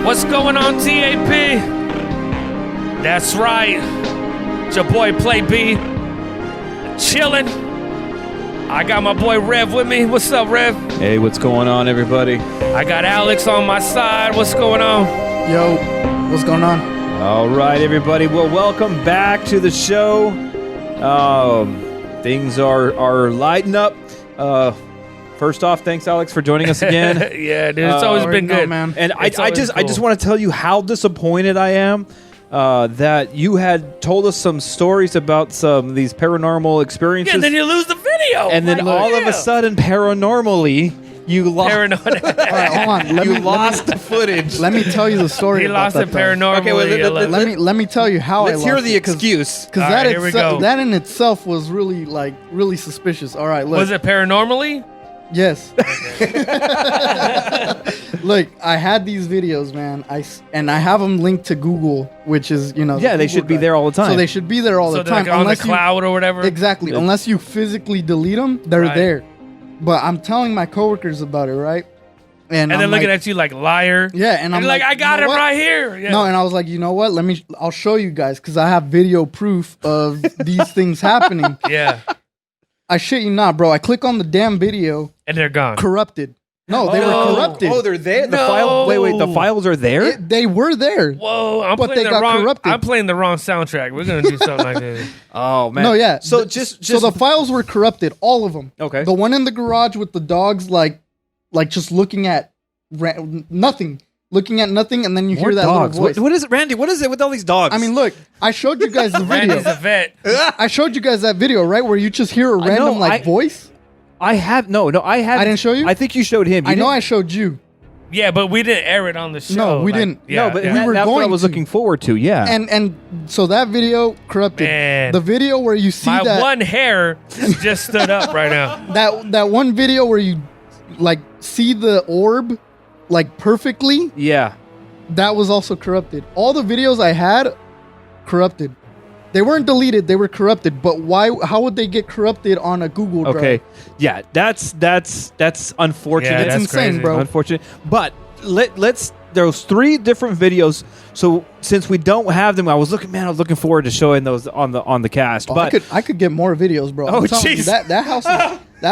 What's going on, TAP? That's right. It's your boy Play B. Chilling. I got my boy Rev with me. What's up, Rev? Hey, what's going on, everybody? I got Alex on my side. What's going on? Yo, what's going on? All right, everybody. Well, welcome back to the show. Things are lighting up. First off, thanks, Alex, for joining us again. Yeah, dude, it's always been good, man. And I just want to tell you how disappointed I am that you had told us some stories about some of these paranormal experiences. Yeah, and then you lose the video. And then all of a sudden, paranormally, you lost. All right, hold on. You lost the footage. Let me tell you the story. He about lost it that, paranormally. Okay, well, let me tell you how. Let's I hear lost the it, excuse. because All that right, here we go. that in itself was really suspicious. All right, look. Was it paranormally? Yes. Look, I had these videos, man. I have them linked to Google, which is Yeah, they Google should be Drive. there all the time. So they should be there all So the they're time, like on the unless you cloud or whatever? exactly, Yeah. unless you physically delete them, they're Right. there. But I'm telling my coworkers about it, right? And I'm then looking like, at you like liar. yeah, and I'm like, I got you know him what? right here. Yeah. No, and I was like, you know what? I'll show you guys because I have video proof of these things happening. Yeah. I shit you not, bro. I click on the damn video, And they're gone. corrupted. No, they Oh. were corrupted. Oh, they're there. The No. file. Wait. The files are there. They were there. Whoa, I'm But playing they the got wrong. corrupted. I'm playing the wrong soundtrack. We're gonna do something like this. Oh man. No, yeah. So Th- just so the files were corrupted, all of them. okay. The one in the garage with the dogs, like just looking at nothing, and then you hear More that dogs. little voice. What is it, Randy? What is it with all these dogs? I mean, look, I showed you guys the Randy's video. a vet. I showed you guys that video, right, where you just hear a I random know, voice. I have no. I have. I didn't show you? I think you showed him. I know I showed you. Yeah, but we didn't air it on the show. No, we didn't. Yeah, no, but yeah. we were that's what I going was to. looking forward to. Yeah. And so that video corrupted. Man. The video where you see my that one hair just stood up right now. that one video where you see the orb perfectly, yeah. that was also corrupted. All the videos I had corrupted. They weren't deleted, they were corrupted. But why? How would they get corrupted on a Google Drive? Okay. Yeah. That's unfortunate. Yeah, It's that's insane, crazy. bro. Unfortunate. But let's. There's 3 different videos. So since we don't have them, I was looking forward to showing those on the cast. Oh, but I could get more videos, bro. Oh, I'm telling you, jeez. that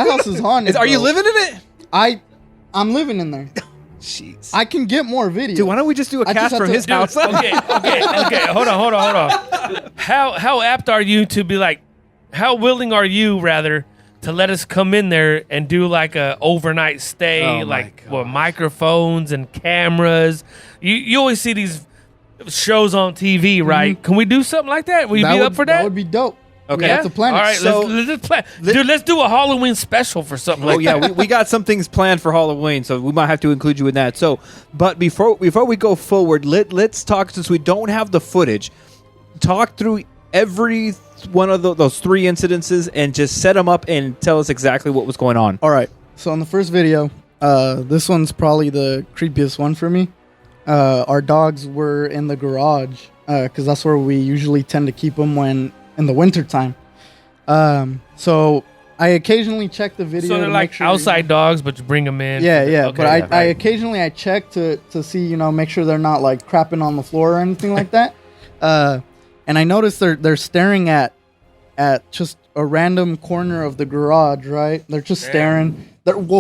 house is haunted. are you bro. living in it? I'm living in there. Jeez. I can get more videos. Dude, why don't we just do a I just cast have from to- his Dude, house? okay. Hold on. How apt are you to be like? How willing are you rather to let us come in there and do like a overnight stay, Oh my with microphones and cameras? You always see these shows on TV, right? Can we do something like that? Will you be up for that? That would be dope. Okay. We have to plan it. All right, So- let's just plan. Dude, let's do a Halloween special for something Oh like yeah, that. we got some things planned for Halloween, so we might have to include you in that. So, but before we go forward, let's talk, since we don't have the footage. Talk through every one of those 3 incidences and just set them up and tell us exactly what was going on. All right. So in the first video, this one's probably the creepiest one for me. Our dogs were in the garage because that's where we usually tend to keep them when in the wintertime. So I occasionally check the video. So they're to like make sure, outside dogs, but you bring them in. Yeah. Okay, But I right. occasionally check to see, make sure they're not like crapping on the floor or anything like that. And I noticed they're staring at just a random corner of the garage, right? They're just staring.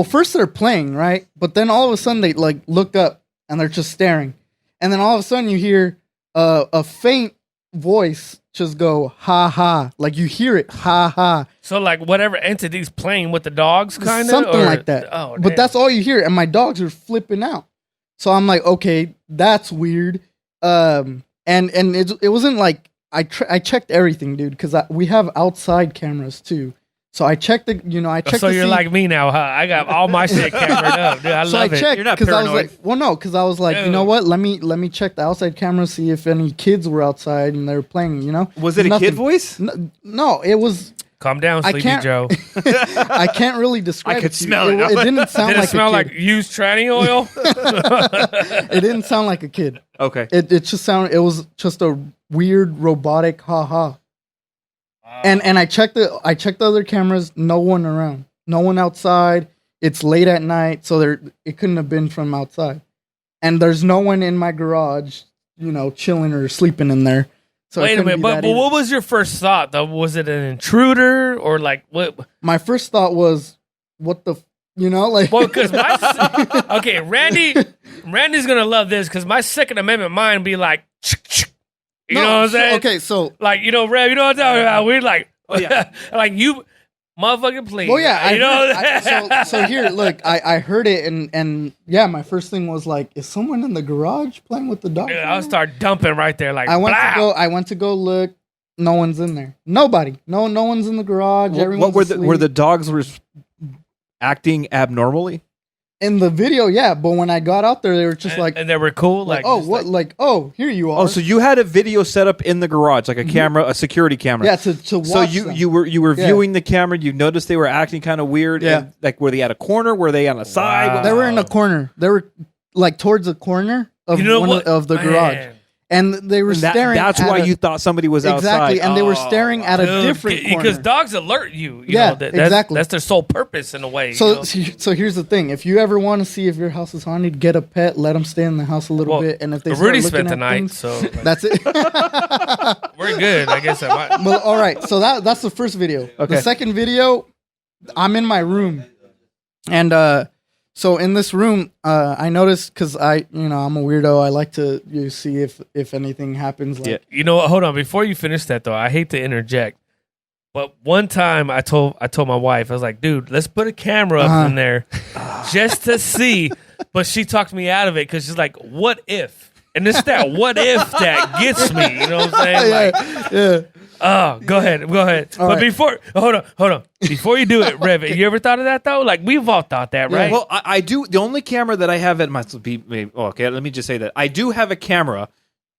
First they're playing, right? But then all of a sudden they like look up and they're just staring. And then all of a sudden you hear a faint voice just go, ha ha. Like you hear it, ha ha. So like whatever entity's playing with the dogs, kind of Something like that. Oh, but damn. that's all you hear. And my dogs are flipping out. So I'm like, okay, that's weird. And it wasn't like, I checked everything, dude, because we have outside cameras too. So I checked So you're like me now, huh? I got all my shit cameraed up, dude. I So love I it. checked You're not because I was paranoid. like, well, no, because I was like, you know what? Let me check the outside camera, see if any kids were outside and they were playing. Was it a Nothing. kid voice? No, it was. Calm down, I Sleepy can't- Joe. I can't really describe. I could to you. smell it. It didn't sound Did it like smell a like kid. used tranny oil? It didn't sound like a kid. Okay. It just sounded. It was just a weird robotic ha ha. And I checked the other cameras. No one around. No one outside. It's late at night, so it couldn't have been from outside. and there's no one in my garage, chilling or sleeping in there. So wait a minute, but what was your first thought though? Was it an intruder or like what? My first thought was, what the, like. Well, because okay, Randy's gonna love this because my Second Amendment mind be like, you know what I'm saying? Okay, so like Rev, you know what I'm talking about? We're like, oh yeah, like you. Motherfucking please. Well, yeah, you so here, look, I heard it, and yeah, my first thing was like, is someone in the garage playing with the dog? Dude, I'll start dumping right there, like I went to go look. No one's in there. Nobody. No one's in the garage. Everyone's were the dogs acting abnormally? In the video, yeah, but when I got out there, they were just and they were cool, here you are. Oh, so you had a video set up in the garage, like a camera, a security camera. Yeah, to watch. So you were viewing the camera. You noticed they were acting kind of weird. Yeah, and, like were they at a corner? Were they on a side? They were in a corner. They were like towards the corner of of the garage. And they were staring. That's why you thought somebody was outside. Exactly, and they were staring at a different corner. Because dogs alert you. Exactly. That's their sole purpose in a way. So here's the thing: if you ever want to see if your house is haunted, get a pet, let them stay in the house a little bit, and if they Rudy start spent the night, things, so that's it. We're good, I guess. Well, all right. So that's the first video. Okay. The second video, I'm in my room, and so in this room, I noticed because I'm a weirdo. I like to see if anything happens. Like, yeah. You know what? Hold on. Before you finish that, though, I hate to interject, but one time I told my wife, I was like, "Dude, let's put a camera up in there just to see." But she talked me out of it because she's like, "What if?" And it's that "what if" that gets me. You know what I'm saying? yeah. Oh, go ahead. All but right. before, hold on. Before you do it, Rev, you ever thought of that though? Like we've all thought that, right? Well, I do. The only camera that I have at my okay, let me just say that I do have a camera.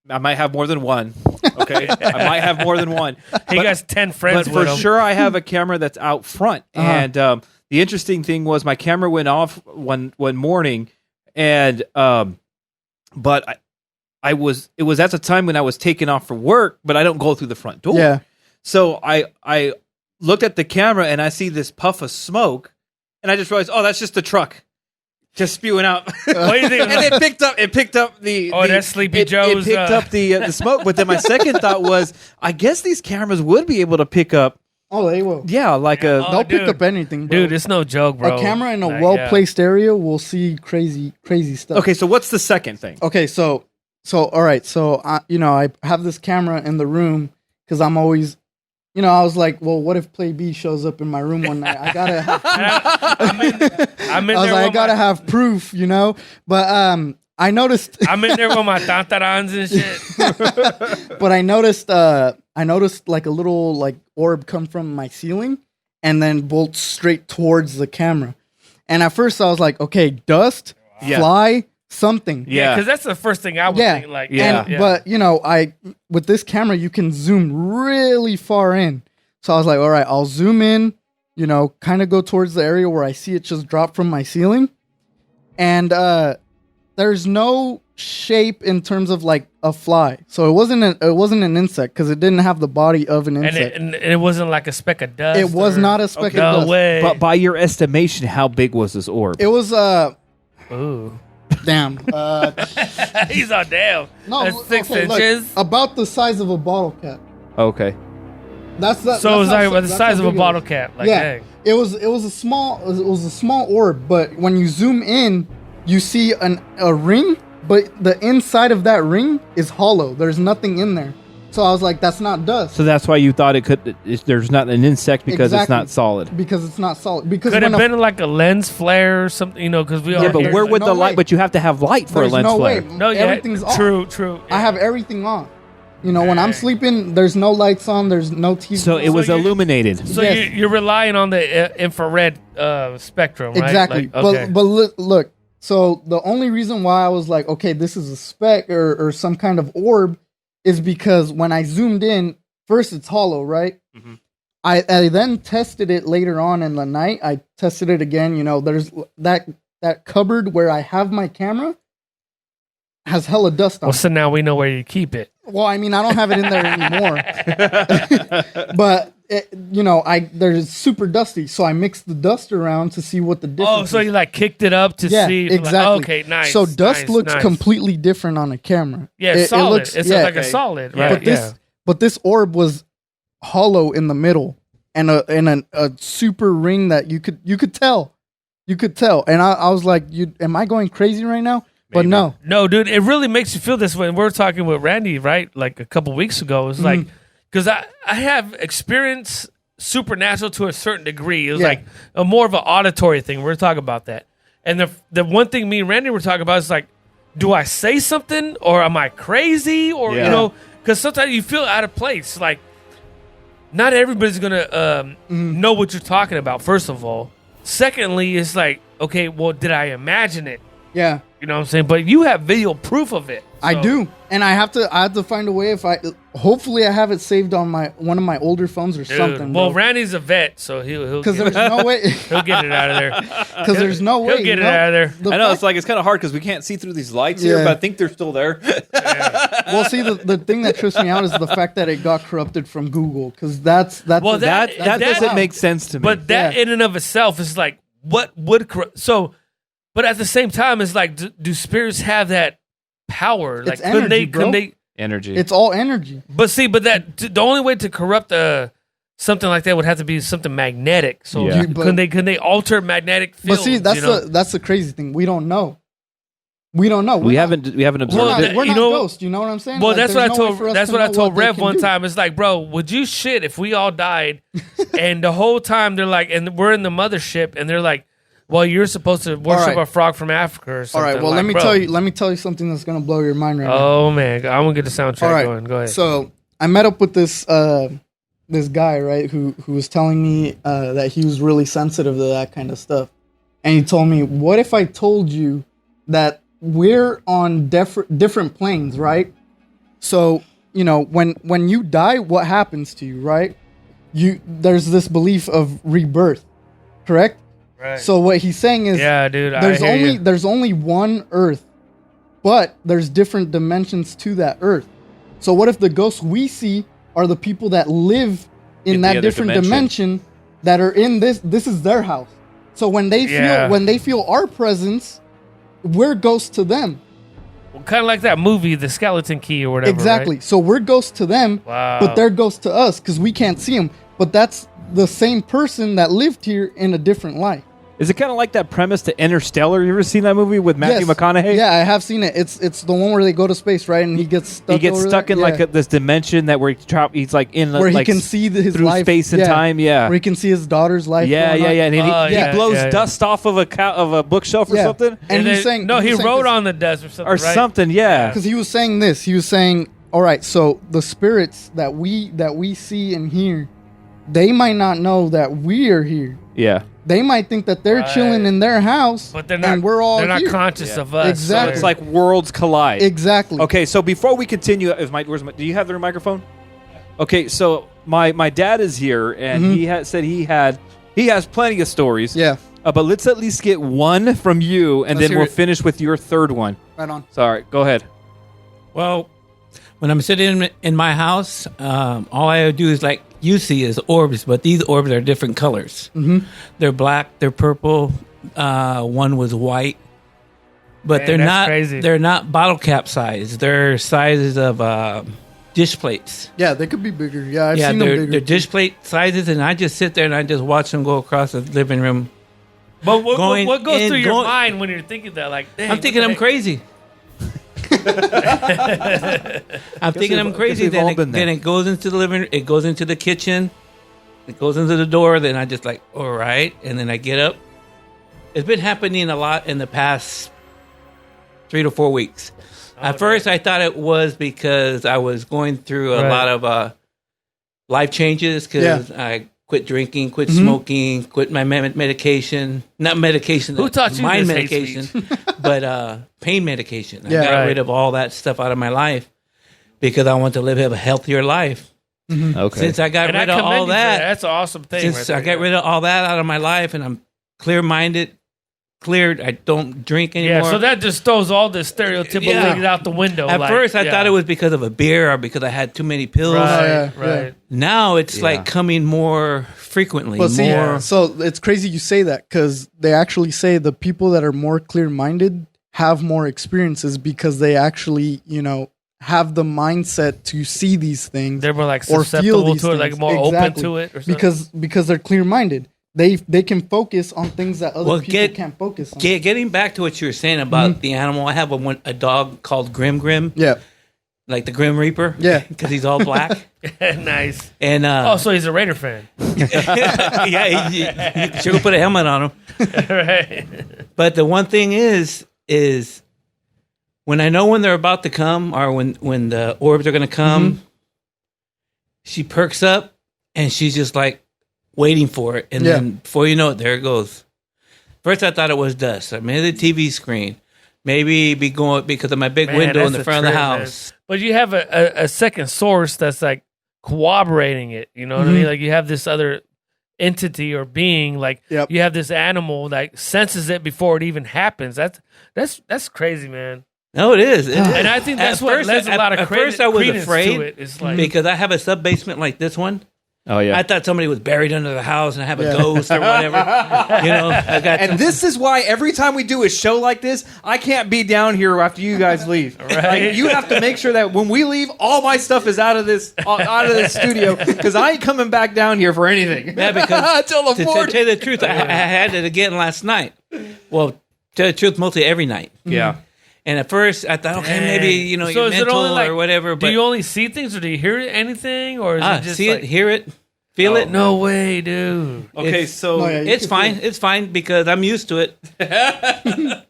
I might have more than one. Okay, I might have more than one. He got 10 friends, but for sure, I have a camera that's out front. And the interesting thing was my camera went off one morning, and but it was at the time when I was taking off for work, but I don't go through the front door. Yeah. So I looked at the camera and I see this puff of smoke, and I just realized, oh, that's just the truck just spewing out. What do you think? And it picked up the that's Sleepy Joe's. It picked up the smoke. But then my second thought was, I guess these cameras would be able to pick up. Oh, they will. Yeah, like they'll pick up anything, bro. Dude, it's no joke, bro. A camera in a well-placed area will see crazy stuff. Okay, so what's the second thing? Okay, so all right, so I have this camera in the room because I'm always, I was like, well, what if Play B shows up in my room one night? I gotta have proof. I gotta have proof, But I noticed I'm in there with my tantarans and shit. But I noticed like a little like orb come from my ceiling and then bolt straight towards the camera. And at first I was like, okay, dust, fly, something. Yeah, because that's the first thing I would think. Like, But with this camera you can zoom really far in. So I was like, all right, I'll zoom in, kind of go towards the area where I see it just drop from my ceiling, and there's no shape in terms of like a fly. So it wasn't an insect because it didn't have the body of an insect, and it wasn't like a speck of dust. It was not a speck of no dust. Way. But by your estimation, how big was this orb? It was Ooh. Damn. He's on damn. No, that's 6 inches. About the size of a bottle cap. Okay. That's that. So it was like the that's size of a big it bottle was. cap. Like, yeah. dang. It was a small orb, but when you zoom in, you see a ring, but the inside of that ring is hollow. There's nothing in there. So I was like, that's not dust. So that's why you thought there's not an insect because it's not solid. Because it's not solid. Because could have been like a lens flare or something, because we but where would the light? But you have to have light for a lens flare. No, everything's off. True. I have everything on. When I'm sleeping, there's no lights on. There's no TV. So it was illuminated. So you're relying on the infrared spectrum, right? Exactly. Like, okay. But look. So the only reason why I was like, okay, this is a speck or some kind of orb, is because when I zoomed in, first it's hollow, right? Mm-hmm. I then tested it later on in the night. I tested it again. There's that cupboard where I have my camera has hella dust on it. So now we know where you keep it. Well, I mean, I don't have it in there anymore. But there's super dusty, so I mixed the dust around to see what the difference. Oh, so is. you like kicked it up to see? Exactly. Like, okay, nice. So dust nice, looks nice. completely different on a camera. Yeah, It solid. looks, It's like a solid, right? But this orb was hollow in the middle, and a super ring that you could tell, and I was like, am I going crazy right now? But no, dude, it really makes you feel this way. And we were talking with Randy, right, like a couple weeks ago. It's like because I have experience supernatural to a certain degree. It was like a more of an auditory thing. We're talking about that, and the one thing me and Randy were talking about is like, do I say something or am I crazy or because sometimes you feel out of place. Like not everybody's gonna know what you're talking about. First of all, secondly, it's like okay, well, did I imagine it? Yeah. You know what I'm saying? But you have video proof of it. So. I do. And I have to find a way hopefully I have it saved on one of my older phones or something. Well, bro. Randy's a vet, so he'll because there's no way he'll get it out of there. Because there's no way he'll get it out of there. I know it's kind of hard because we can't see through these lights here, but I think they're still there. Well, see, the thing that trips me out is the fact that it got corrupted from Google because that doesn't make sense to me. But that in and of itself is like what would corrupt so. But at the same time, it's like, do spirits have that power? Like, couldn't they? Energy. It's all energy. But see, the only way to corrupt something like that would have to be something magnetic. So can they alter magnetic fields? But see, that's the crazy thing. We don't know. We don't know. We haven't observed it. We're not ghosts. You know what I'm saying? Well, that's what I told Rev one time. It's like, bro, would you shit if we all died, and the whole time they're like, and we're in the mothership, and they're like. Well, you're supposed to worship a frog from Africa or something. All right. Well, let me tell you something that's gonna blow your mind right now. Oh man, I'm gonna get the soundtrack going. Go ahead. So I met up with this guy, right, who was telling me that he was really sensitive to that kind of stuff, and he told me, "What if I told you that we're on different planes, right? So when you die, what happens to you, right? There's this belief of rebirth, correct?" Right. So what he's saying is, yeah, dude, there's only one Earth, but there's different dimensions to that Earth. So what if the ghosts we see are the people that live in that different dimension that are in this? This is their house. So when they feel our presence, we're ghosts to them. Well, kind of like that movie, The Skeleton Key or whatever. Exactly. Right? So we're ghosts to them, but they're ghosts to us because we can't see them. But that's the same person that lived here in a different life. Is it kind of like that premise to Interstellar? You ever seen that movie with Matthew McConaughey? Yeah, I have seen it. It's the one where they go to space, right? And he gets stuck. In like this dimension that where he's like in where he can see his through life, space and time. Yeah, where he can see his daughter's life. And he blows dust off of a bookshelf or something. And he's saying he wrote on the desk or something, Yeah, because he was saying this. He was saying, all right, so the spirits that we see and hear, they might not know that we are here. Yeah. They might think that they're chilling in their house, but they're not, and we're all they're not here. conscious of us. Exactly. So it's like worlds collide. Exactly. Okay, so before we continue, do you have their microphone? Okay, so my dad is here, and he said he has plenty of stories. Yeah. But let's at least get one from you, and then we'll finish with your third one. Right on. Sorry, go ahead. Well, when I'm sitting in my house, all I do is like you see is orbs, but these orbs are different colors. Mm-hmm. They're black, they're purple. One was white, but they're not. Crazy. They're not bottle cap size. They're sizes of dish plates. Yeah, they could be bigger. Yeah, I've seen them bigger. They're dish plate sizes, and I just sit there and I just watch them go across the living room. But what goes through your mind when you're thinking that? Like, dang, I'm thinking I'm crazy. I'm thinking I'm crazy. Then it goes into the living room. It goes into the kitchen. It goes into the door. Then I just like, all right. And then I get up. It's been happening a lot in the past 3 to 4 weeks. At first, I thought it was because I was going through a lot of life changes because I quit drinking, quit smoking, quit my medication. Not medication. Who taught you mind this medication, but pain medication. I got rid of all that stuff out of my life because I want to live a healthier life. Mm-hmm. Okay. Since I got rid of all that, that's an awesome thing. Since I got rid of all that out of my life and I'm clear-minded, cleared. I don't drink anymore. Yeah, so that just throws all this stereotypical out the window. At first, I thought it was because of a beer or because I had too many pills. Right. Now it's like coming more frequently. Well, see, more. so it's crazy you say that because they actually say the people that are more clear-minded have more experiences because they actually, have the mindset to see these things. They're more like or susceptible feel these to it, like things. more open to it, or something. Because they're clear-minded. They can focus on things that other people can't focus on. Getting back to what you were saying about the animal, I have a dog called Grim. Yeah. Like the Grim Reaper. Yeah. Because he's all black. Nice. And so he's a Raider fan. Yeah, you should put a helmet on him. Right. But the one thing is when I know when they're about to come or when the orbs are going to come, she perks up and she's just like waiting for it. And then before you know it, there it goes. First, I thought it was dust. I made the TV screen. Maybe be going because of my big window in the front of the house. Man. But you have a second source that's like corroborating it. You know what I mean? Like you have this other entity or being, like you have this animal that senses it before it even happens. That's crazy, man. No, it is. And I think that's what lends a lot of credence. At first, I was afraid to it. It's like, because I have a sub basement like this one. Oh yeah, I thought somebody was buried under the house and I have a ghost or whatever. I got. And this is why every time we do a show like this, I can't be down here after you guys leave. Right? Like, you have to make sure that when we leave, all my stuff is out of this studio because I ain't coming back down here for anything. Yeah, because until the to tell you the truth, I had it again last night. Well, to tell the truth, mostly every night. Yeah. And at first, I thought, okay, maybe so you're mental or whatever. But do you only see things, or do you hear anything, or is it just see like, it, hear it, feel it? No way, dude. Okay, it's fine. It's fine because I'm used to it.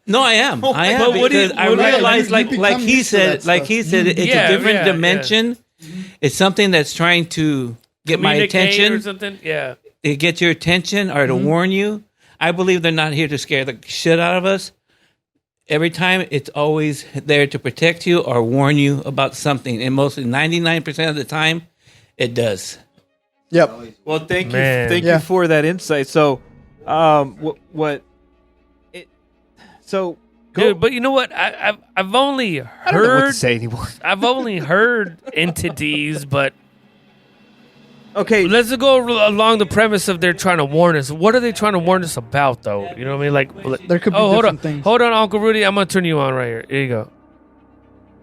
No, I am. I am because I realize, like he said, it's a different dimension. Yeah. It's something that's trying to get my attention or something. Yeah, to get your attention or to warn you. I believe they're not here to scare the shit out of us. Every time, it's always there to protect you or warn you about something. And mostly 99% of the time, it does. Yep. Well, thank you for that insight. So, dude, but you know what? I've only heard. I don't know what to say anymore. I've only heard entities, but. Okay, let's go along the premise of they're trying to warn us. What are they trying to warn us about, though? You know what I mean? Like, there could be different things. Hold on, Uncle Rudy. I'm gonna turn you on right here. Here you go.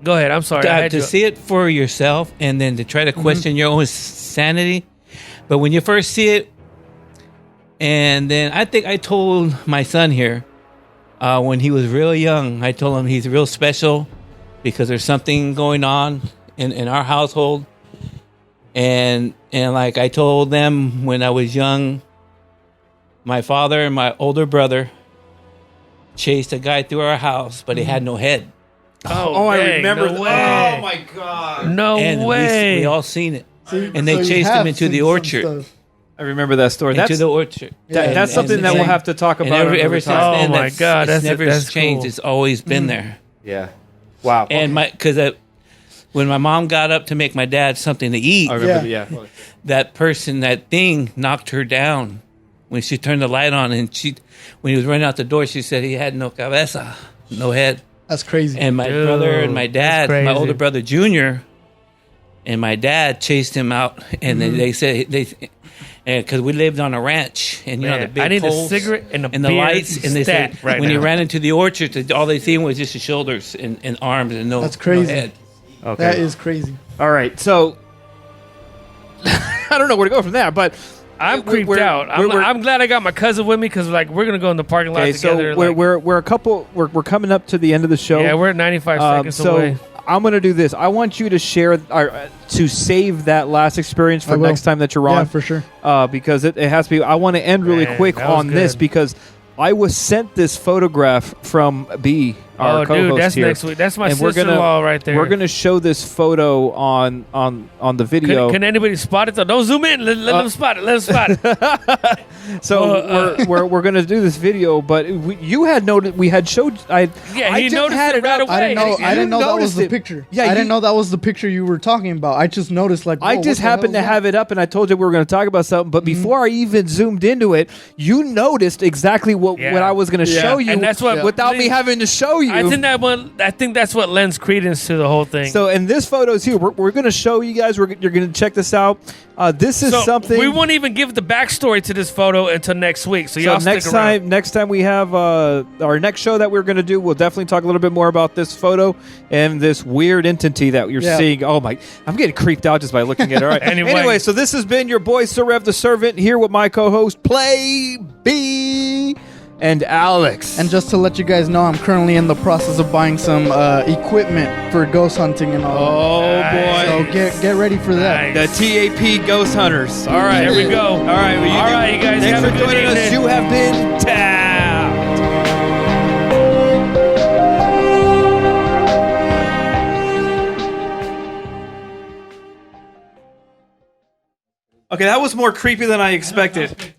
Go ahead. I'm sorry. To see it for yourself and then to try to question your own sanity. But when you first see it, and then I think I told my son here when he was real young, I told him he's real special because there's something going on in our household. And like I told them when I was young, my father and my older brother chased a guy through our house, but he had no head. Oh, I remember. No way. Oh my god! No way. We all seen it, and they chased him into the orchard. I remember that story. Into the orchard. That's something that we'll have to talk about. Ever since then, my god, it's never changed. Cool. It's always been there. Yeah. Wow. And when my mom got up to make my dad something to eat, I remember, that thing knocked her down when she turned the light on. And when he was running out the door, she said he had no cabeza, no head. That's crazy. And my brother and my dad, my older brother Junior, and my dad chased him out. And then they said because we lived on a ranch, and the big I need poles a cigarette and the lights, and they said when you ran into the orchard, all they seen was just his shoulders and arms and no. That's crazy. No head. Okay. That is crazy. All right, so I don't know where to go from there, but I'm creeped out. I'm glad I got my cousin with me because we're gonna go in the parking lot together. So we're coming up to the end of the show. Yeah, we're at 95 seconds away. I'm gonna do this. I want you to share to save that last experience for next time that you're on. Yeah, for sure. Because it has to be. I want to end really quick on this because I was sent this photograph from B our co-host dude, that's here. next week. That's my And sister-in-law right there. We're gonna show this photo on the video. Can anybody spot it though? Don't zoom in. Let them spot it. Let them spot it. So we're gonna do this video, but you had noted we had showed. I he just noticed had it right up. away. I didn't know that was the it. picture. Yeah, I you- didn't know that was the picture you were talking about. I just noticed like I whoa, just what the happened to hell is have it up, and I told you we were going to talk about something. But before I even zoomed into it, you noticed exactly what I was going to show you, And that's what- without me having to show you. I think that's what lends credence to the whole thing. So, and this photo is here. We're going to show you guys. You're going to check this out. This is something we won't even give the backstory to this photo until next week. So y'all stick around. Next time we have our next show that we're going to do, we'll definitely talk a little bit more about this photo and this weird entity that you're seeing. Oh my! I'm getting creeped out just by looking at it. All right. Anyway, so this has been your boy Sarev the Servant here with my co-host Play B and Alex. And just to let you guys know, I'm currently in the process of buying some equipment for ghost hunting and all. Oh So boy! get ready for that. Nice. The TAP Ghost Hunters. All right, There we go. All right, well, All right, you guys Thanks have for a good joining us. evening. You have been tapped. Okay, that was more creepy than I expected.